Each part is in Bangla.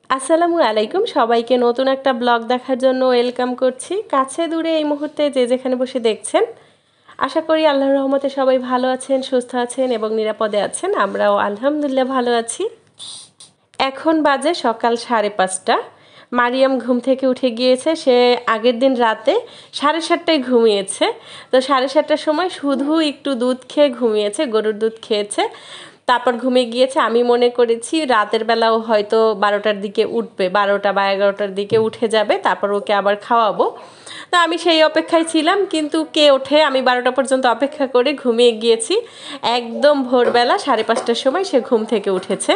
আসসালামু আলাইকুম, সবাইকে নতুন একটা ব্লগ দেখার জন্য ওয়েলকাম করছি। কাছে দূরে এই মুহূর্তে যে যেখানে বসে দেখছেন, আশা করি আল্লাহর রহমতে সবাই ভালো আছেন, সুস্থ আছেন এবং নিরাপদে আছেন। আমরাও আলহামদুলিল্লাহ ভালো আছি। এখন বাজে সকাল 5:30। মারিয়াম ঘুম থেকে উঠে গিয়েছে। সে আগের দিন রাতে 7:30টায় ঘুমিয়েছে। তো 7:30টার সময় শুধু একটু দুধ খেয়ে ঘুমিয়েছে, গরুর দুধ খেয়েছে, তারপর ঘুমিয়ে গিয়েছে। আমি মনে করেছি রাতের বেলাও হয়তো 12টার দিকে উঠবে, 12টা বা 11টার দিকে উঠে যাবে, তারপর ওকে আবার খাওয়াবো। তো আমি সেই অপেক্ষায় ছিলাম, কিন্তু কে ওঠে? আমি 12টা পর্যন্ত অপেক্ষা করে ঘুমিয়ে গিয়েছি। একদম ভোরবেলা 5:30টার সময় সে ঘুম থেকে উঠেছে।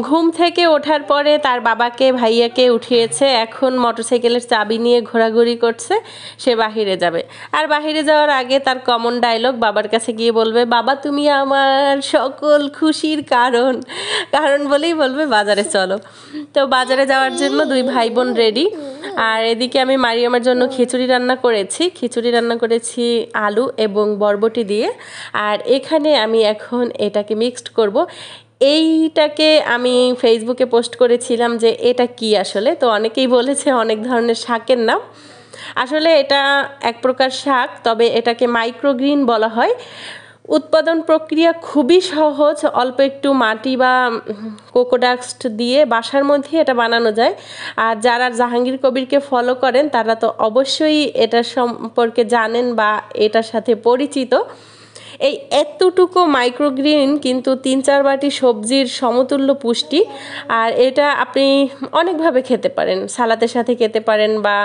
ঘুম থেকে ওঠার পরে তার বাবাকে ভাইয়াকে উঠিয়েছে। এখন মোটরসাইকেলের চাবি নিয়ে ঘোরাঘুরি করছে, সে বাহিরে যাবে। আর বাহিরে যাওয়ার আগে তার কমন ডায়লগ, বাবার কাছে গিয়ে বলবে, বাবা তুমি আমার সকল খুশির কারণ। কারণ বলেই বলবে বাজারে চলো। তো বাজারে যাওয়ার জন্য দুই ভাই বোন রেডি। আর এদিকে আমি মারিয়ামের জন্য খিচুড়ি রান্না করেছি আলু এবং বরবটি দিয়ে। আর এখানে আমি এখন এটাকে মিক্সড করব। এইটাকে আমি ফেসবুকে পোস্ট করেছিলাম যে এটা কি আসলে। তো অনেকেই বলেছে অনেক ধরনের শাকের নাম। আসলে এটা এক প্রকার শাক, তবে এটাকে মাইক্রোগ্রিন বলা হয়। উৎপাদন প্রক্রিয়া খুবই সহজ, অল্প একটু মাটি বা কোকোডাস্ট দিয়ে বাসার মধ্যে এটা বানানো যায়। আর যারা জাহাঙ্গীর কবিরকে ফলো করেন তারা তো অবশ্যই এটার সম্পর্কে জানেন বা এটার সাথে পরিচিত। এই এতটুকু মাইক্রোগ্রিন কিন্তু 3-4 বাটি সবজির সমতুল্য পুষ্টি। আর এটা আপনি অনেকভাবে খেতে পারেন, সালাদের সাথে খেতে পারেন বা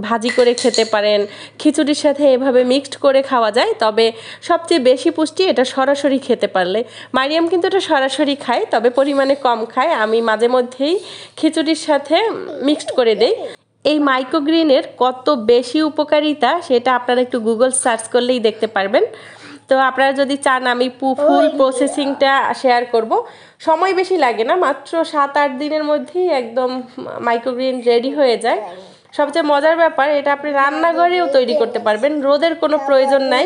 ভাজি করে খেতে পারেন, খিচুড়ির সাথে এভাবে মিক্সড করে খাওয়া যায়। তবে সবচেয়ে বেশি পুষ্টি এটা সরাসরি খেতে পারলে। মারিয়াম কিন্তু এটা সরাসরি খায়, তবে পরিমাণে কম খায়। আমি মাঝে মধ্যেই খিচুড়ির সাথে মিক্সড করে দেই। এই মাইক্রোগ্রিনের কত বেশি উপকারিতা সেটা আপনারা একটু গুগল সার্চ করলেই দেখতে পারবেন। তো আপনারা যদি চান আমি ফুল প্রসেসিংটা শেয়ার করব। সময় বেশি লাগে না, মাত্র 7-8 দিনের মধ্যেই একদম মাইক্রোগ্রিন রেডি হয়ে যায়। সবচেয়ে মজার ব্যাপার, এটা আপনি রান্নাঘরেও তৈরি করতে পারবেন, রোদের কোনো প্রয়োজন নাই।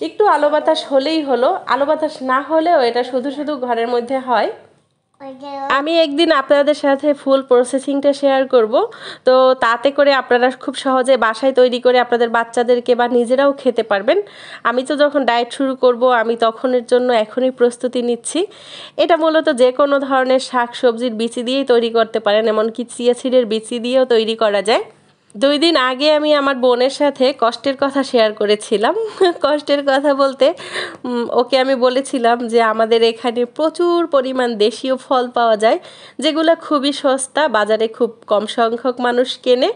একটু আলো বাতাস হলেই হলো, আলো বাতাস না হলেও এটা শুধু শুধু ঘরের মধ্যে হয়। আমি একদিন আপনাদের সাথে ফুল প্রসেসিংটা শেয়ার করব। তো তাতে করে আপনারা খুব সহজে বাসায় তৈরি করে আপনাদের বাচ্চাদেরকে বা নিজেরাও খেতে পারবেন। আমি তো যখন ডায়েট শুরু করব আমি তখনের জন্য এখনই প্রস্তুতি নিচ্ছি। এটা মূলত যে কোনো ধরনের শাক সবজির বিচি দিয়েই তৈরি করতে পারেন, এমনকি চিয়া সিডের বিচি দিয়েও তৈরি করা যায়। 2 দিন আগে আমি আমার বোনের সাথে কষ্টের কথা শেয়ার করেছিলাম। কষ্টের কথা বলতে ওকে আমি বলেছিলাম যে আমাদের এখানে প্রচুর পরিমাণ দেশীয় ফল পাওয়া যায়, যেগুলো খুবই সস্তা, বাজারে খুব কম সংখ্যক মানুষ কেনে,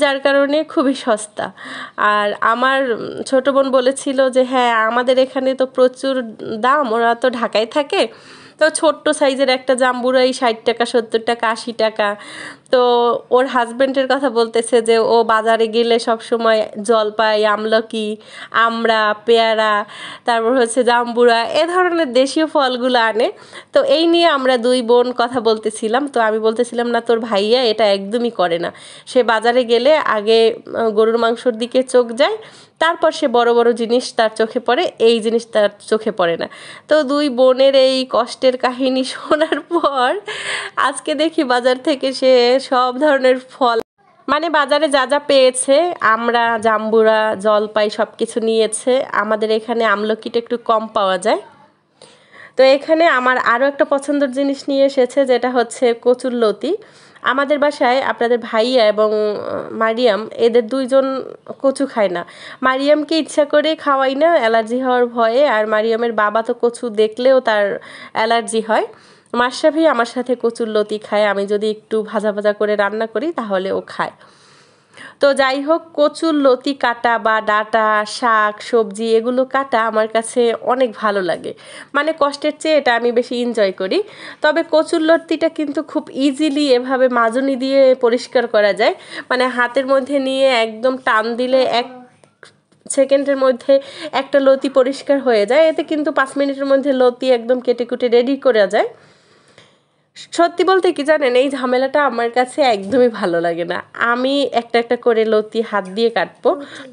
যার কারণে খুবই সস্তা। আর আমার ছোট বোন বলেছিল যে হ্যাঁ আমাদের এখানে তো প্রচুর দাম, ওরা তো ঢাকায় থাকে। তো ছোট্ট সাইজের একটা জাম্বুরাই 60 টাকা, 70 টাকা, 80 টাকা। তো ওর হাজব্যান্ডের কথা বলতেছে যে ও বাজারে গেলে সব সময় জলপাই, আমলকি, আমড়া, পেয়ারা, তারপর হচ্ছে জাম্বুরা, এ ধরনের দেশীয় ফলগুলো আনে। তো এই নিয়ে আমরা দুই বোন কথা বলতেছিলাম। তো আমি বলতেছিলাম না তোর ভাইয়া এটা একদমই করে না, সে বাজারে গেলে আগে গরুর মাংসর দিকে চোখ যায়, তারপর সে বড় বড় জিনিস তার চোখে পড়ে, এই জিনিস তার চোখে পড়ে না। তো দুই বোনের এই কষ্টের কাহিনী শোনার পর আজকে দেখি বাজার থেকে সে সব ধরনের ফল, মানে বাজারে যা যা পেয়েছে, আমরা জাম্বুরা, জলপাই সব কিছু নিয়েছে। আমাদের এখানে আমলকিটা একটু কম পাওয়া যায়। তো এখানে আমার আরও একটা পছন্দের জিনিস নিয়ে এসেছে, যেটা হচ্ছে কচুরলতি। আমাদের বাসায় আপনাদের ভাইয়া এবং মারিয়াম এদের দুইজন কচু খায় না। মারিয়ামকে ইচ্ছা করে খাওয়াই না, অ্যালার্জি হওয়ার ভয়ে। আর মারিয়ামের বাবা তো কচু দেখলেও তার অ্যালার্জি হয়। মাশরাফি আমার সাথে কচুরলতি খায়, আমি যদি একটু ভাজা ভাজা করে রান্না করি তাহলে ও খায়। তো যাই হোক, কচুরলতি কাটা বা ডাঁটা, শাক সবজি এগুলো কাটা আমার কাছে অনেক ভালো লাগে। মানে কষ্টের চেয়ে এটা আমি বেশি এনজয় করি। তবে কচুরলতিটা কিন্তু খুব ইজিলি এভাবে মাজনি দিয়ে পরিষ্কার করা যায়। মানে হাতের মধ্যে নিয়ে একদম টান দিলে 1 সেকেন্ডের মধ্যে একটা লতি পরিষ্কার হয়ে যায়। এতে কিন্তু 5 মিনিটের মধ্যে লতি একদম কেটে কুটে রেডি করা যায়। সত্যি বলতে কি জানেন, এই ঝামেলাটা আমার কাছে একদমই ভালো লাগে না। আমি একটা একটা করে লতি হাত দিয়ে কাটবো।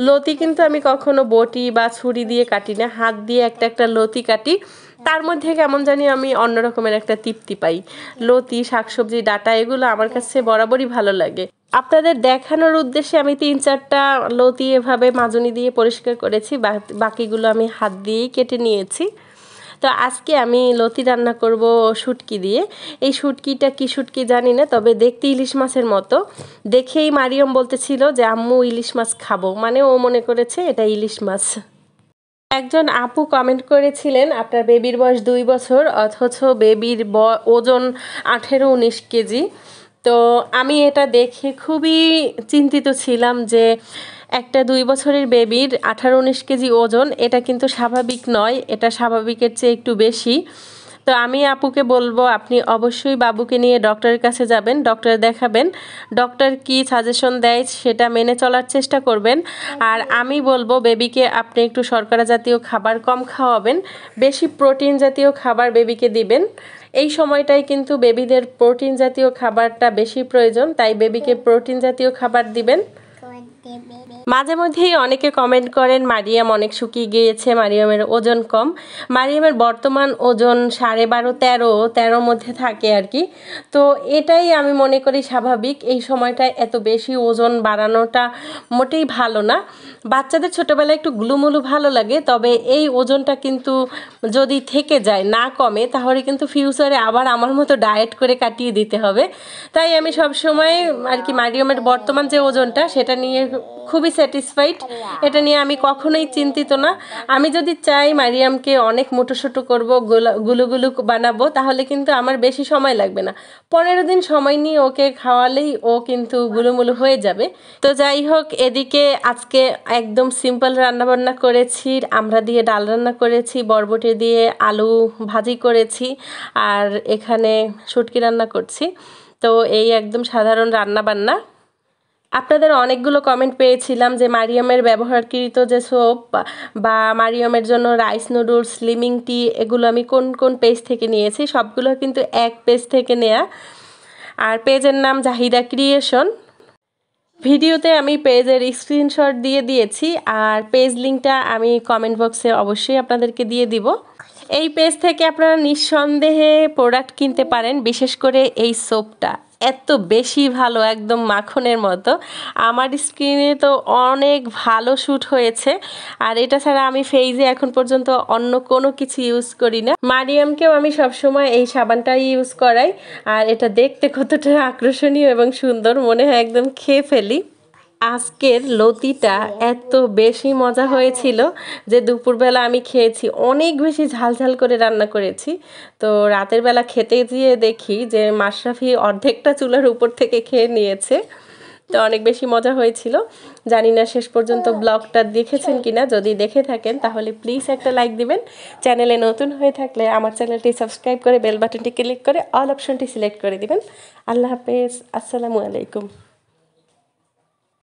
লতি কিন্তু আমি কখনো বটি বা ছুরি দিয়ে কাটি না, হাত দিয়ে একটা একটা লতি কাটি। তার মধ্যে কেমন জানি আমি অন্য রকমের একটা তৃপ্তি পাই। লতি, শাকসবজি, ডাঁটা এগুলো আমার কাছে বরাবরই ভালো লাগে। আপনাদের দেখানোর উদ্দেশ্যে আমি 3-4টা লতি এভাবে মাজনি দিয়ে পরিষ্কার করেছি, বাকিগুলো আমি হাত দিয়েই কেটে নিয়েছি। তো আজকে আমি লতি রান্না করব শুটকি দিয়ে। এই শুটকিটা কি শুটকি জানি না, তবে দেখতে ইলিশ মাছের মতো। দেখেই মারিয়ম বলতেছিল যে আম্মু ইলিশ মাছ খাবো, মানে ও মনে করেছে এটা ইলিশ মাছ। একজন আপু কমেন্ট করেছিলেন আপনার বেবির বয়স 2 বছর অথচ বেবির ওজন 18-19 কেজি। তো আমি এটা দেখে খুবই চিন্তিত ছিলাম যে একটা 2 বছরের বেবির 18-19 কেজি ওজন, এটা কিন্তু স্বাভাবিক নয়, এটা স্বাভাবিকের চেয়ে একটু বেশি। তো আমি আপুকে বলবো আপনি অবশ্যই বাবুকে নিয়ে ডক্টরের কাছে যাবেন, ডক্টর দেখাবেন, ডক্টর কি সাজেশন দেয় সেটা মেনে চলার চেষ্টা করবেন। আর আমি বলবো বেবিকে আপনি একটু শর্করা জাতীয় খাবার কম খাওয়াবেন, বেশি প্রোটিন জাতীয় খাবার বেবিকে দিবেন। এই সময়টায় কিন্তু বেবিদের প্রোটিন জাতীয় খাবারটা বেশি প্রয়োজন, তাই বেবিকে প্রোটিন জাতীয় খাবার দিবেন। মাঝে মধ্যেই অনেকে কমেন্ট করেন মারিয়াম অনেক শুকিয়ে গিয়েছে, মারিয়ামের ওজন কম। মারিয়ামের বর্তমান ওজন 12.5-13 মধ্যে থাকে আর কি। তো এটাই আমি মনে করি স্বাভাবিক। এই সময়টায় এত বেশি ওজন বাড়ানোটা মোটেই ভালো না। বাচ্চাদের ছোটোবেলায় একটু গুলুমুলু ভালো লাগে, তবে এই ওজনটা কিন্তু যদি থেকে যায়, না কমে, তাহলে কিন্তু ফিউচারে আবার আমার মতো ডায়েট করে কাটিয়ে দিতে হবে। তাই আমি সবসময় আর কি মারিয়ামের বর্তমান যে ওজনটা সেটা নিয়ে খুবই স্যাটিসফাইড, এটা নিয়ে আমি কখনোই চিন্তিত না। আমি যদি চাই মারিয়ামকে অনেক মোটোসোটো করবো, গুলুগুলু বানাবো, তাহলে কিন্তু আমার বেশি সময় লাগবে না। 15 দিন সময় নিয়ে ওকে খাওয়ালেই ও কিন্তু গুলুমুলু হয়ে যাবে। তো যাই হোক, এদিকে আজকে একদম সিম্পল রান্নাবান্না করেছি, আমরা দিয়ে ডাল রান্না করেছি, বরবটি দিয়ে আলু ভাজি করেছি, আর এখানে শুটকি রান্না করছি। তো এই একদম সাধারণ রান্নাবান্না। আপনাদের অনেকগুলো কমেন্ট পেয়েছিলাম যে মারিয়ামের ব্যবহারকৃত যে সোপ বা মারিয়ামের জন্য রাইস নুডলস, স্লিমিং টি, এগুলো আমি কোন কোন পেজ থেকে নিয়েছি। সবগুলো কিন্তু এক পেজ থেকে নেয়া, আর পেজের নাম জাহিদা ক্রিয়েশন। ভিডিওতে আমি পেজের স্ক্রিনশট দিয়ে দিয়েছি, আর পেজ লিঙ্কটা আমি কমেন্ট বক্সে অবশ্যই আপনাদেরকে দিয়ে দিব। এই পেজ থেকে আপনারা নিঃসন্দেহে প্রোডাক্ট কিনতে পারেন, বিশেষ করে এই সোপটা এত বেশি ভালো, একদম মাখনের মতো। আমার স্কিনে তো অনেক ভালো শ্যুট হয়েছে, আর এটা ছাড়া আমি ফেইজে এখন পর্যন্ত অন্য কোনো কিছু ইউজ করি না। মারিয়ামকেও আমি সবসময় এই সাবানটাই ইউজ করাই, আর এটা দেখতে কতটা আকর্ষণীয় এবং সুন্দর, মনে হয় একদম খেয়ে ফেলি। আজকের লতিটা এত বেশি মজা হয়েছিল যে দুপুরবেলা আমি খেয়েছি, অনেক বেশি ঝাল করে রান্না করেছি। তো রাতের বেলা খেতে গিয়ে দেখি যে মাশরাফি অর্ধেকটা চুলার উপর থেকে খেয়ে নিয়েছে। তো অনেক বেশি মজা হয়েছিল। জানি না শেষ পর্যন্ত ব্লগটা দেখেছেন কিনা, যদি দেখে থাকেন তাহলে প্লিজ একটা লাইক দিবেন। চ্যানেলে নতুন হয়ে থাকলে আমার চ্যানেলটি সাবস্ক্রাইব করে বেল বাটনটি ক্লিক করে অল অপশনটি সিলেক্ট করে দিবেন। আল্লাহ হাফেজ, আসসালামু আলাইকুম।